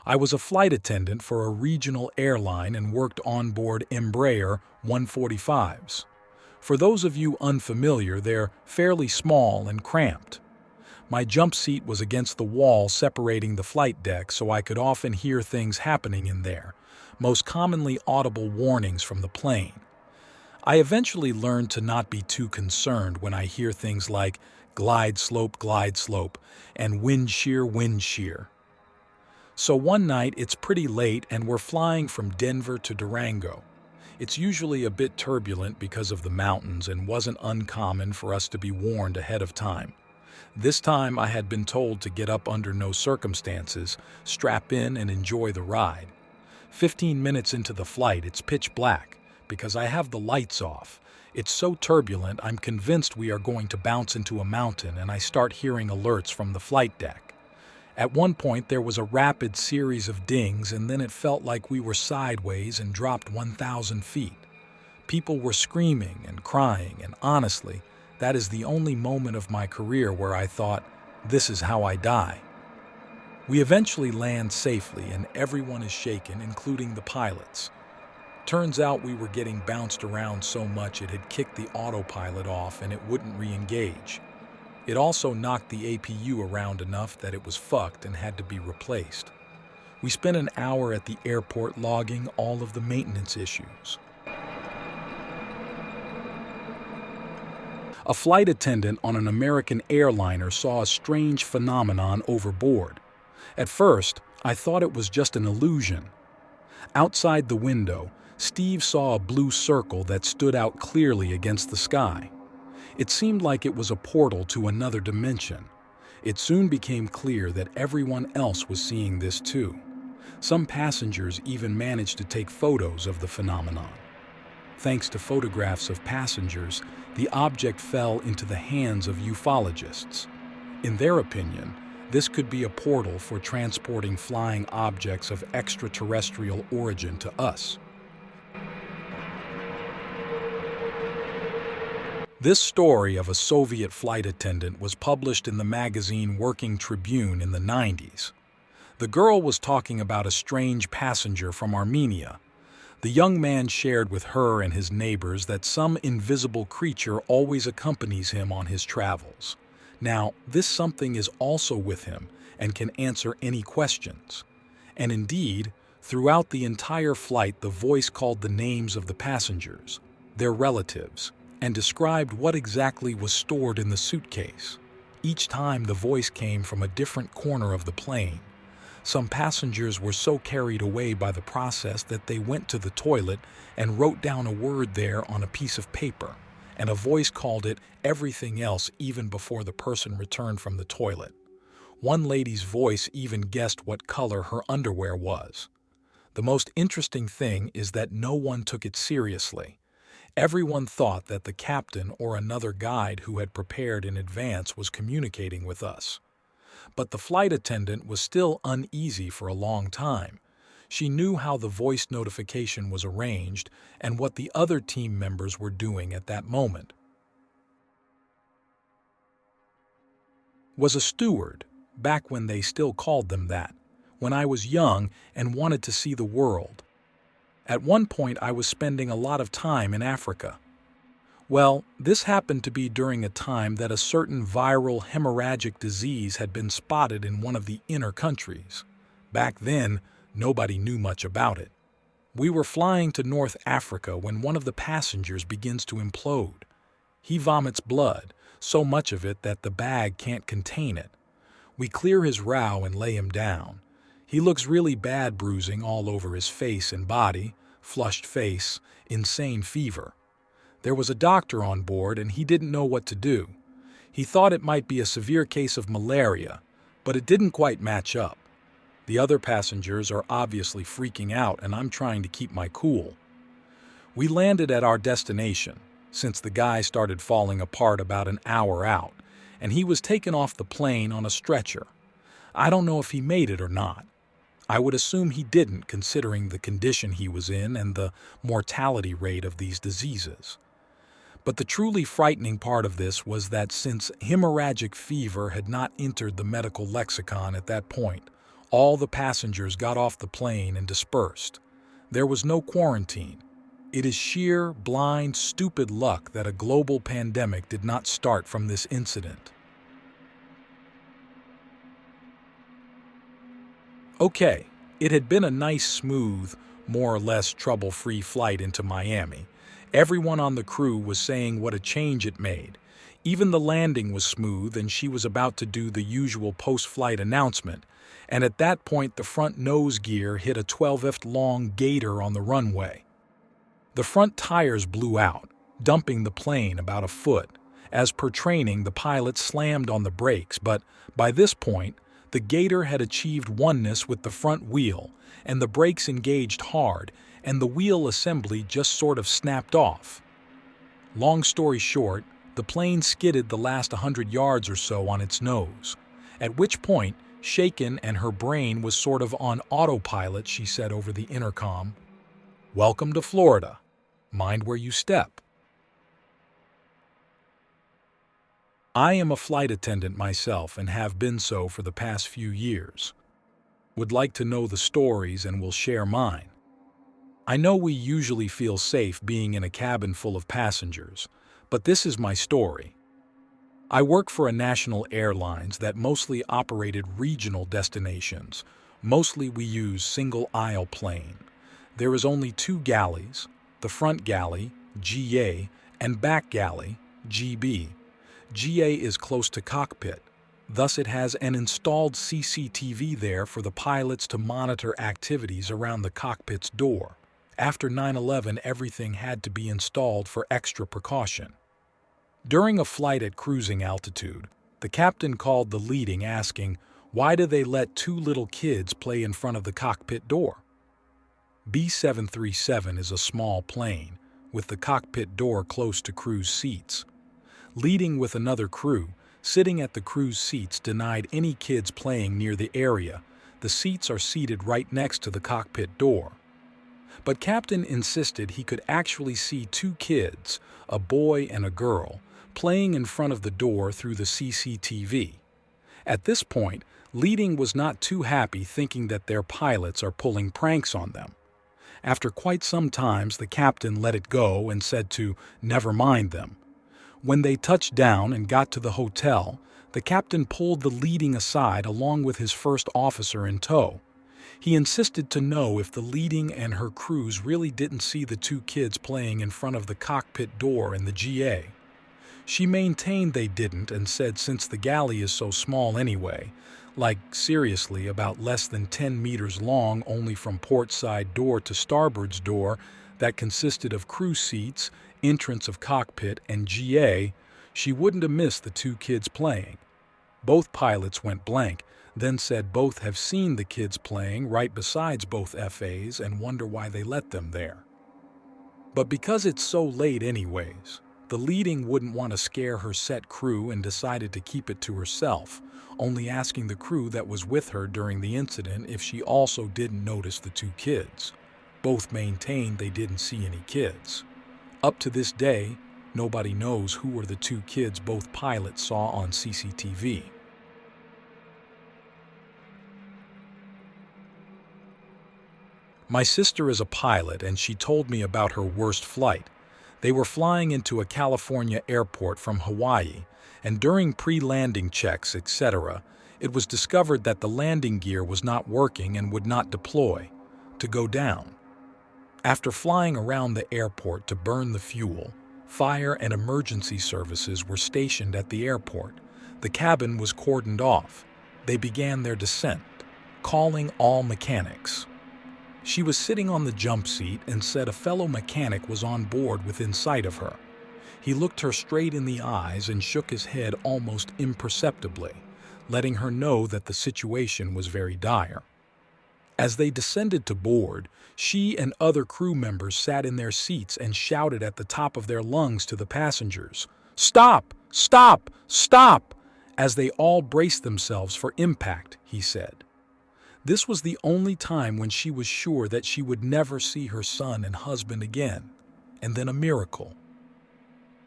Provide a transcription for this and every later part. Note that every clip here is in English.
I was a flight attendant for a regional airline and worked on board Embraer 145s. For those of you unfamiliar, they're fairly small and cramped. My jump seat was against the wall separating the flight deck, so I could often hear things happening in there, most commonly audible warnings from the plane. I eventually learned to not be too concerned when I hear things like glide slope, and wind shear. So one night it's pretty late and we're flying from Denver to Durango. It's usually a bit turbulent because of the mountains and wasn't uncommon for us to be warned ahead of time. This time I had been told to get up under no circumstances, strap in and enjoy the ride. 15 minutes into the flight, it's pitch black because I have the lights off. It's so turbulent, I'm convinced we are going to bounce into a mountain, and I start hearing alerts from the flight deck. At one point, there was a rapid series of dings, and then it felt like we were sideways and dropped 1,000 feet. People were screaming and crying, and honestly, that is the only moment of my career where I thought, this is how I die. We eventually land safely, and everyone is shaken, including the pilots. Turns out we were getting bounced around so much it had kicked the autopilot off and it wouldn't re-engage. It also knocked the APU around enough that it was fucked and had to be replaced. We spent an hour at the airport logging all of the maintenance issues. A flight attendant on an American airliner saw a strange phenomenon overboard. At first, I thought it was just an illusion. Outside the window, Steve saw a blue circle that stood out clearly against the sky. It seemed like it was a portal to another dimension. It soon became clear that everyone else was seeing this too. Some passengers even managed to take photos of the phenomenon. Thanks to photographs of passengers, the object fell into the hands of ufologists. In their opinion, this could be a portal for transporting flying objects of extraterrestrial origin to us. This story of a Soviet flight attendant was published in the magazine Working Tribune in the 90s. The girl was talking about a strange passenger from Armenia. The young man shared with her and his neighbors that some invisible creature always accompanies him on his travels. Now, this something is also with him and can answer any questions. And indeed, throughout the entire flight, the voice called the names of the passengers, their relatives, and described what exactly was stored in the suitcase. Each time the voice came from a different corner of the plane. Some passengers were so carried away by the process that they went to the toilet and wrote down a word there on a piece of paper, and a voice called it everything else even before the person returned from the toilet. One lady's voice even guessed what color her underwear was. The most interesting thing is that no one took it seriously. Everyone thought that the captain or another guide who had prepared in advance was communicating with us. But the flight attendant was still uneasy for a long time. She knew how the voice notification was arranged and what the other team members were doing at that moment. Was a steward, back when they still called them that, when I was young and wanted to see the world. At one point, I was spending a lot of time in Africa. Well, this happened to be during a time that a certain viral hemorrhagic disease had been spotted in one of the inner countries. Back then, nobody knew much about it. We were flying to North Africa when one of the passengers begins to implode. He vomits blood, so much of it that the bag can't contain it. We clear his row and lay him down. He looks really bad, bruising all over his face and body, flushed face, insane fever. There was a doctor on board and he didn't know what to do. He thought it might be a severe case of malaria, but it didn't quite match up. The other passengers are obviously freaking out and I'm trying to keep my cool. We landed at our destination, since the guy started falling apart about an hour out, and he was taken off the plane on a stretcher. I don't know if he made it or not. I would assume he didn't, considering the condition he was in and the mortality rate of these diseases. But the truly frightening part of this was that since hemorrhagic fever had not entered the medical lexicon at that point, All the passengers got off the plane and dispersed. There was no quarantine. It is sheer, blind, stupid luck that a global pandemic did not start from this incident. Okay, it had been a nice, smooth, more or less trouble-free flight into Miami. Everyone on the crew was saying what a change it made. Even the landing was smooth, and she was about to do the usual post-flight announcement. And at that point, the front nose gear hit a 12-foot long gator on the runway. The front tires blew out, dumping the plane about a foot. As per training, the pilot slammed on the brakes, but by this point, the gator had achieved oneness with the front wheel, and the brakes engaged hard, and the wheel assembly just sort of snapped off. Long story short, the plane skidded the last 100 yards or so on its nose, at which point, shaken and her brain was sort of on autopilot, she said over the intercom, "Welcome to Florida. Mind where you step." I am a flight attendant myself and have been so for the past few years. Would like to know the stories and will share mine. I know we usually feel safe being in a cabin full of passengers, but this is my story. I work for a national airlines that mostly operated regional destinations. Mostly we use single-aisle plane. There is only two galleys, the front galley, GA, and back galley, GB. GA is close to cockpit, thus it has an installed CCTV there for the pilots to monitor activities around the cockpit's door. After 9/11, everything had to be installed for extra precaution. During a flight at cruising altitude, the captain called the leading asking, "Why do they let two little kids play in front of the cockpit door?" B737 is a small plane, with the cockpit door close to crew's seats. Leading with another crew, sitting at the crew's seats denied any kids playing near the area. The seats are seated right next to the cockpit door. But Captain insisted he could actually see two kids, a boy and a girl, playing in front of the door through the CCTV. At this point, leading was not too happy, thinking that their pilots are pulling pranks on them. After quite some time, the captain let it go and said to never mind them. When they touched down and got to the hotel, the captain pulled the leading aside along with his first officer in tow. He insisted to know if the leading and her crews really didn't see the two kids playing in front of the cockpit door in the GA. She maintained they didn't and said since the galley is so small anyway, like seriously about less than 10 meters long only from port side door to starboard's door that consisted of crew seats, entrance of cockpit, and GA, she wouldn't have missed the two kids playing. Both pilots went blank, then said both have seen the kids playing right besides both FAs and wonder why they let them there. But because it's so late anyways, the leading wouldn't want to scare her set crew and decided to keep it to herself, only asking the crew that was with her during the incident if she also didn't notice the two kids. Both maintained they didn't see any kids. Up to this day, nobody knows who were the two kids both pilots saw on CCTV. My sister is a pilot and she told me about her worst flight. They were flying into a California airport from Hawaii, and during pre-landing checks, etc., it was discovered that the landing gear was not working and would not deploy, to go down. After flying around the airport to burn the fuel, fire and emergency services were stationed at the airport. The cabin was cordoned off. They began their descent, calling all mechanics. She was sitting on the jump seat and said a fellow mechanic was on board within sight of her. He looked her straight in the eyes and shook his head almost imperceptibly, letting her know that the situation was very dire. As they descended to board, she and other crew members sat in their seats and shouted at the top of their lungs to the passengers, "Stop! Stop! Stop!" as they all braced themselves for impact, he said. This was the only time when she was sure that she would never see her son and husband again, and then a miracle.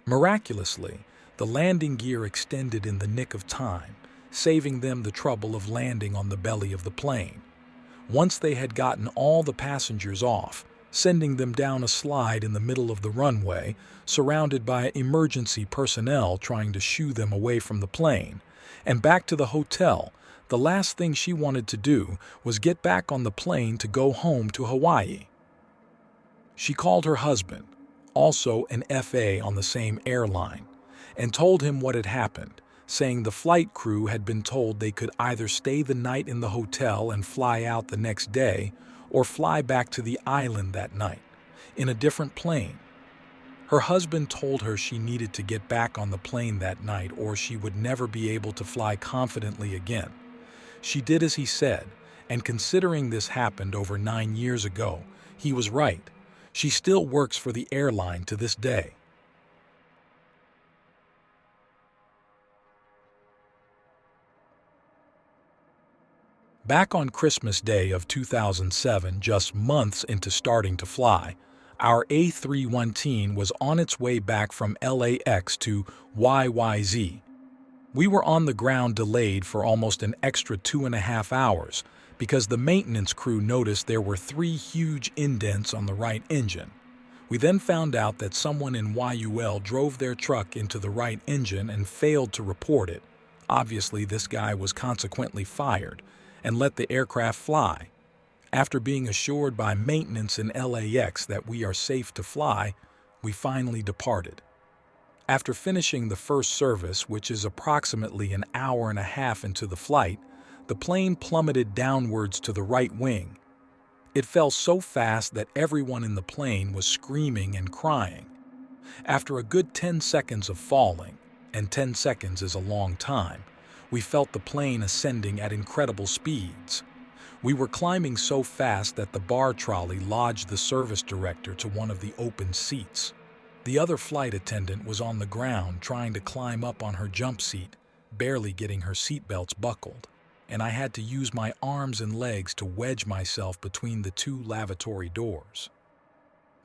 Miraculously, the landing gear extended in the nick of time, saving them the trouble of landing on the belly of the plane. Once they had gotten all the passengers off, sending them down a slide in the middle of the runway, surrounded by emergency personnel trying to shoo them away from the plane, and back to the hotel, the last thing she wanted to do was get back on the plane to go home to Hawaii. She called her husband, also an FA on the same airline, and told him what had happened, saying the flight crew had been told they could either stay the night in the hotel and fly out the next day, or fly back to the island that night, in a different plane. Her husband told her she needed to get back on the plane that night or she would never be able to fly confidently again. She did as he said, and considering this happened over 9 years ago, he was right. She still works for the airline to this day. Back on Christmas Day of 2007, just months into starting to fly, our A319 was on its way back from LAX to YYZ. We were on the ground delayed for almost an extra 2.5 hours because the maintenance crew noticed there were 3 huge indents on the right engine. We then found out that someone in YUL drove their truck into the right engine and failed to report it. Obviously, this guy was consequently fired and let the aircraft fly. After being assured by maintenance in LAX that we are safe to fly, we finally departed. After finishing the first service, which is approximately an hour and a half into the flight, the plane plummeted downwards to the right wing. It fell so fast that everyone in the plane was screaming and crying. After a good 10 seconds of falling, and 10 seconds is a long time, we felt the plane ascending at incredible speeds. We were climbing so fast that the bar trolley lodged the service director to one of the open seats. The other flight attendant was on the ground trying to climb up on her jump seat, barely getting her seatbelts buckled, and I had to use my arms and legs to wedge myself between the 2 lavatory doors.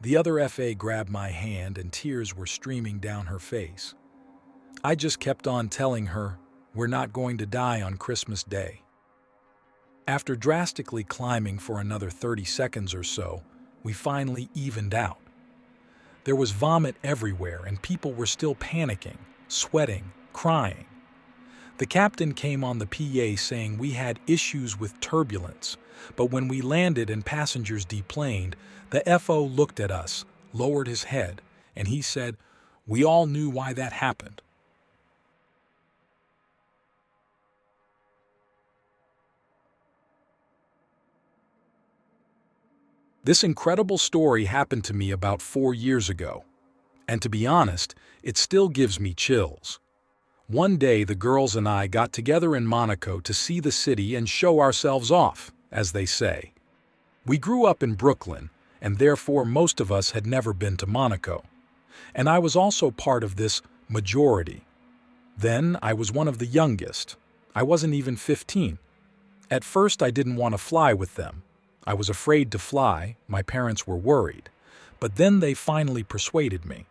The other FA grabbed my hand and tears were streaming down her face. I just kept on telling her, "We're not going to die on Christmas Day." After drastically climbing for another 30 seconds or so, we finally evened out. There was vomit everywhere and people were still panicking, sweating, crying. The captain came on the PA saying we had issues with turbulence, but when we landed and passengers deplaned, the FO looked at us, lowered his head, and he said, "We all knew why that happened." This incredible story happened to me about 4 years ago, and to be honest, it still gives me chills. One day the girls and I got together in Monaco to see the city and show ourselves off, as they say. We grew up in Brooklyn, and therefore most of us had never been to Monaco, and I was also part of this majority. Then I was one of the youngest. I wasn't even 15. At first I didn't want to fly with them. I was afraid to fly, my parents were worried, but then they finally persuaded me.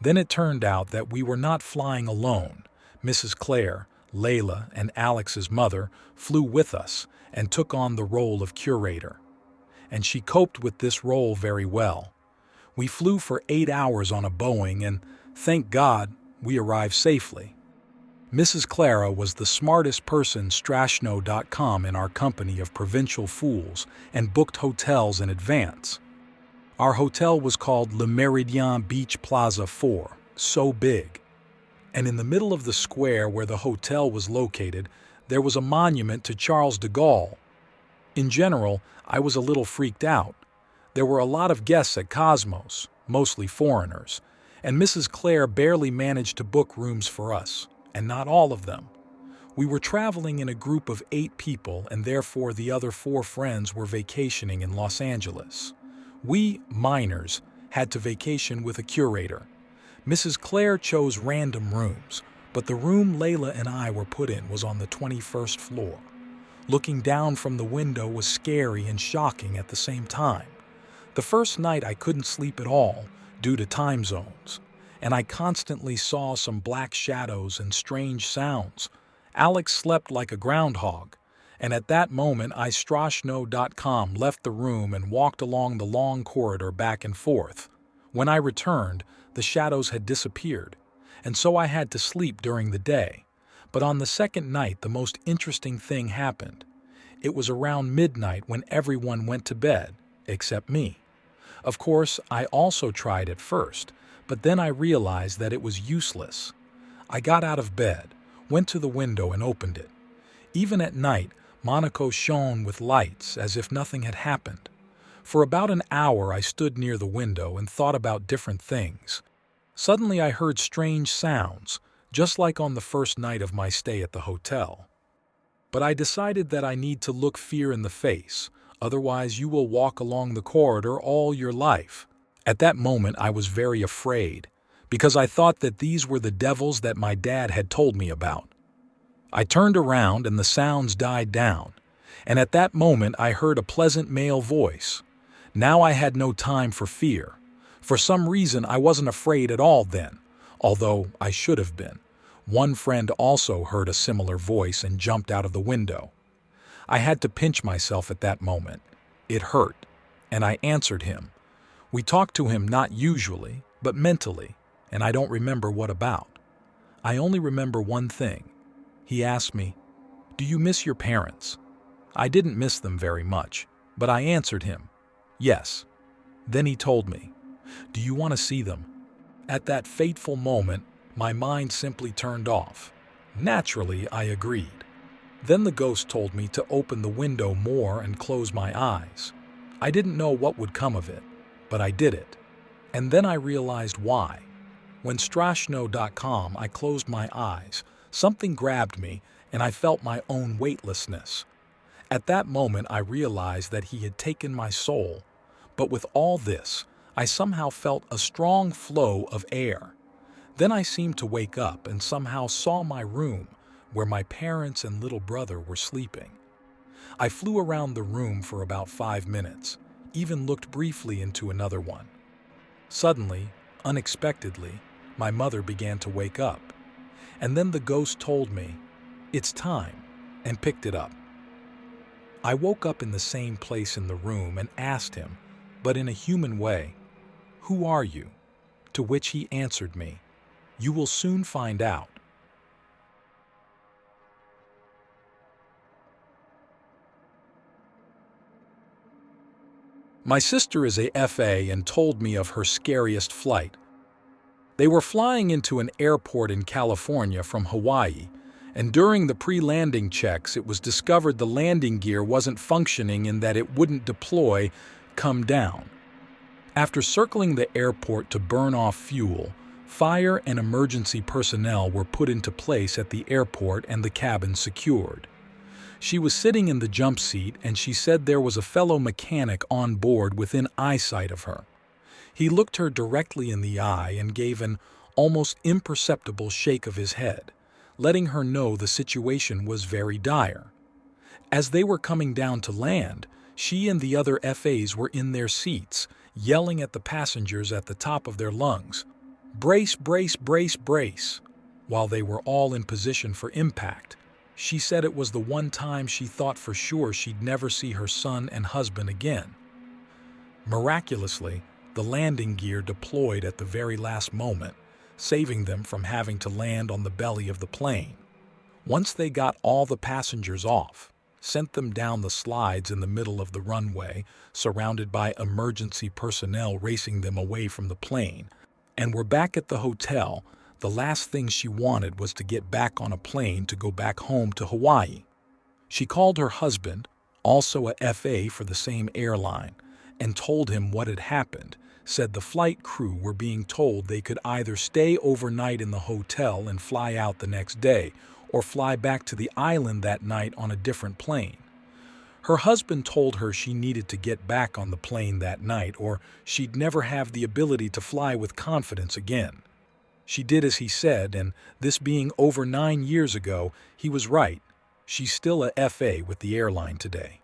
Then it turned out that we were not flying alone. Mrs. Claire, Layla, and Alex's mother flew with us and took on the role of curator. And she coped with this role very well. We flew for 8 hours on a Boeing and, thank God, we arrived safely. Mrs. Clara was the smartest person Strashno.com in our company of provincial fools and booked hotels in advance. Our hotel was called Le Méridien Beach Plaza 4, so big. And in the middle of the square where the hotel was located, there was a monument to Charles de Gaulle. In general, I was a little freaked out. There were a lot of guests at Cosmos, mostly foreigners, and Mrs. Claire barely managed to book rooms for us. And not all of them. We were traveling in a group of 8 people, and therefore the other 4 friends were vacationing in Los Angeles. We, minors, had to vacation with a curator. Mrs. Claire chose random rooms, but the room Layla and I were put in was on the 21st floor. Looking down from the window was scary and shocking at the same time. The first night I couldn't sleep at all due to time zones, and I constantly saw some black shadows and strange sounds. Alex slept like a groundhog, and at that moment istrashno.com left the room and walked along the long corridor back and forth. When I returned, the shadows had disappeared, and so I had to sleep during the day. But on the second night, the most interesting thing happened. It was around midnight when everyone went to bed, except me. Of course, I also tried at first, but then I realized that it was useless. I got out of bed, went to the window and opened it. Even at night, Monaco shone with lights as if nothing had happened. For about an hour I stood near the window and thought about different things. Suddenly I heard strange sounds, just like on the first night of my stay at the hotel. But I decided that I need to look fear in the face, otherwise you will walk along the corridor all your life. At that moment I was very afraid, because I thought that these were the devils that my dad had told me about. I turned around and the sounds died down, and at that moment I heard a pleasant male voice. Now I had no time for fear. For some reason I wasn't afraid at all then, although I should have been. One friend also heard a similar voice and jumped out of the window. I had to pinch myself at that moment. It hurt, and I answered him. We talked to him not usually, but mentally, and I don't remember what about. I only remember one thing. He asked me, "Do you miss your parents?" I didn't miss them very much, but I answered him, "Yes." Then he told me, "Do you want to see them?" At that fateful moment, my mind simply turned off. Naturally, I agreed. Then the ghost told me to open the window more and close my eyes. I didn't know what would come of it, but I did it. And then I realized why. When Strashno.com, I closed my eyes. Something grabbed me, and I felt my own weightlessness. At that moment, I realized that he had taken my soul. But with all this, I somehow felt a strong flow of air. Then I seemed to wake up and somehow saw my room, where my parents and little brother were sleeping. I flew around the room for about 5 minutes, even looked briefly into another one. Suddenly, unexpectedly, my mother began to wake up. And then the ghost told me, "It's time," and picked it up. I woke up in the same place in the room and asked him, but in a human way, "Who are you?" To which he answered me, "You will soon find out." My sister is a FA and told me of her scariest flight. They were flying into an airport in California from Hawaii, and during the pre-landing checks it was discovered the landing gear wasn't functioning and that it wouldn't deploy, come down. After circling the airport to burn off fuel, fire and emergency personnel were put into place at the airport and the cabin secured. She was sitting in the jump seat and she said there was a fellow mechanic on board within eyesight of her. He looked her directly in the eye and gave an almost imperceptible shake of his head, letting her know the situation was very dire. As they were coming down to land, she and the other FAs were in their seats, yelling at the passengers at the top of their lungs, "Brace, brace, brace, brace," while they were all in position for impact. She said it was the one time she thought for sure she'd never see her son and husband again. Miraculously, the landing gear deployed at the very last moment, saving them from having to land on the belly of the plane. Once they got all the passengers off, sent them down the slides in the middle of the runway, surrounded by emergency personnel racing them away from the plane, and were back at the hotel, the last thing she wanted was to get back on a plane to go back home to Hawaii. She called her husband, also a FA for the same airline, and told him what had happened, said the flight crew were being told they could either stay overnight in the hotel and fly out the next day, or fly back to the island that night on a different plane. Her husband told her she needed to get back on the plane that night or she'd never have the ability to fly with confidence again. She did as he said, and this being over 9 years ago, he was right. She's still a FA with the airline today.